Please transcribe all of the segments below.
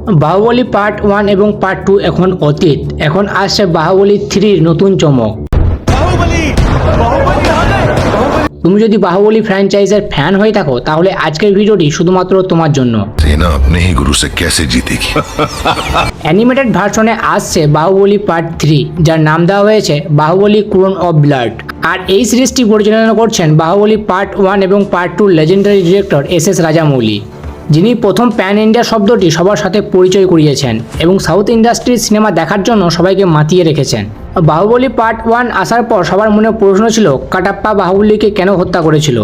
Baahubali part 1 এবং part 2 এখন অতীত। এখন আসছে বাহুবলী 3 নতুন চমক। তুমি যদি বাহুবলী ফ্র্যাঞ্চাইজের ফ্যান হয়ে থাকো তাহলে আজকের ভিডিওটি শুধুমাত্র তোমার জন্য। सेना अपने ही गुरु से कैसे जीतेगी? অ্যানিমেটেড ভার্সনে আসছে বাহুবলী পার্ট 3, যার নাম দেওয়া হয়েছে বাহুবলী ক্রোন অফ ব্লাড। আর এই সিরিজটি পরিচালনা করছেন বাহুবলী পার্ট 1 এবং part 2 legendary director S Rajamouli, যিনি প্রথম প্যান ইন্ডিয়া শব্দটি সবার সাথে পরিচয় করিয়েছেন এবং সাউথ ইন্ডাস্ট্রির সিনেমা দেখার জন্য সবাইকে মাতিয়ে রেখেছেন। বাহুবলী পার্ট 1 আসার পর সবার মনে প্রশ্ন ছিল কাটাপ্পা বাহুবলীকে কেন হত্যা করেছিল।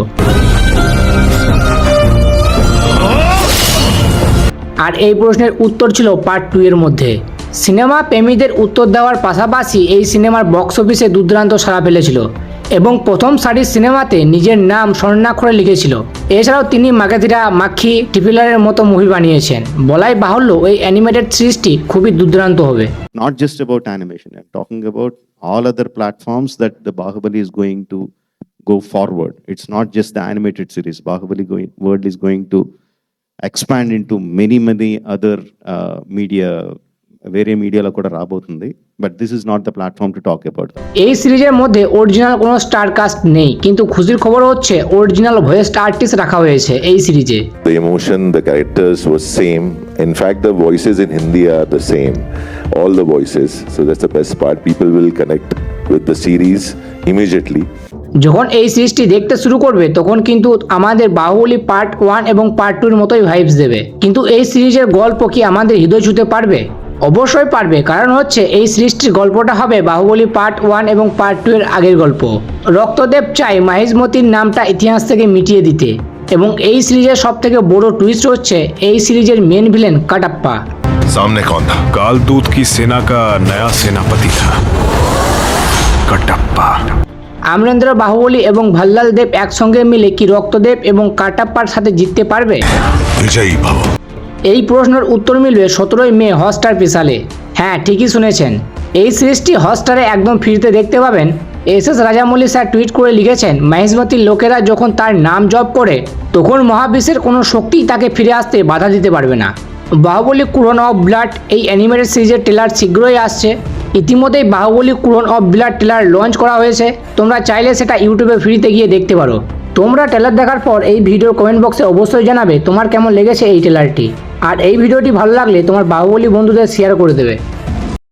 আর এই প্রশ্নের উত্তর ছিল পার্ট 2 এর মধ্যে। সিনেমা প্রেমীদের উত্তর দেওয়ার পাশাপাশি এই সিনেমার বক্স অফিসে দুর্দান্ত সাড়া ফেলেছিল এবং প্রথম সারির সিনেমাতে নিজের নাম স্বর্ণাক্ষরে লিখেছিল। এছাড়াও তিনি মাগাধিরা, মাক্ষী, টিপিলারের মতো মুভি বানিয়েছেন। বলাই বাহুল্য এই অ্যানিমেটেড সিরিজটি খুবই দুর্দান্ত হবে। Not just about animation, I'm talking about all other platforms that the Bahubali is going to go forward. It's not just the animated series. Bahubali world is going to expand into many other media. వేరే మీడియాలో కూడా రాబోతుంది, but this is not the platform to talk about that. এই সিরিজের মধ্যে original কোনো star caste নেই, কিন্তু খুশির খবর হচ্ছে অরিজিনাল ভয়েস আর্টিস্ট রাখা হয়েছে এই সিরিজে। The emotion, the characters was same. In fact, the voices in Hindi are the same. All the voices. So that's the best part. People will connect with the series immediately. যখন এই সিরিজটি দেখতে শুরু করবে তখন কিন্তু আমাদের বাহুবলী পার্ট 1 এবং পার্ট 2 এর মতোই ভাইবস দেবে। কিন্তু এই সিরিজের গল্প কি আমাদের হৃদয় ছুঁতে পারবে? অবশ্যই পারবে, কারণ হচ্ছে এই সৃষ্টির গল্পটা হবে বাহুবলী পার্ট 1 এবং পার্ট 2 এর আগের গল্প। রক্তদেব চাই মহেশমতির নামটা ইতিহাস থেকে মিটিয়ে দিতে, এবং এই সিরিজের সব থেকে বড় টুইস্ট হচ্ছে এই সিরিজের মেন ভিলেন কাটাপ্পা। सामने कौन था? कालदूत की सेना का नया सेनापति था, कटप्पा। আমরেন্দ্র বাহুবলী এবং ভাল্লাল দেব একসঙ্গে মিলে কি রক্তদেব এবং কাটাপ্পার সাথে জিততে পারবে? विजयी भव। এই প্রশ্নের উত্তর মিলবে 17 মে হটস্টার স্পেশালে। হ্যাঁ, ঠিকই শুনেছেন, এই সিরিজটি হটস্টারে একদম ফ্রিতে দেখতে পাবেন। এস রাজামৌলি স্যার টুইট করে লিখেছেন, মহেশমতির লোকেরা যখন তার নাম জপ করে তখন মহাবিশ্বের কোনো শক্তি তাকে ফিরে আসতে বাধা দিতে পারবে না। বাহুবলী ক্রোন অফ ব্লাড এই অ্যানিমেটেড সিরিজের ট্রেলার শীঘ্রই আসছে। ইতিমধ্যেই Baahubali Crohn of blood trailer launch করা হয়েছে। তোমরা চাইলে সেটা ইউটিউবে ফ্রিতে গিয়ে দেখতে পারো। তোমরা ট্রেলার দেখার পর এই ভিডিওর কমেন্ট বক্সে অবশ্যই জানাবে তোমার কেমন লেগেছে এই ট্রেলারটি। আর এই ভিডিওটি ভালো লাগলে তোমার বাহুবলী বন্ধুদের শেয়ার করে দেবে।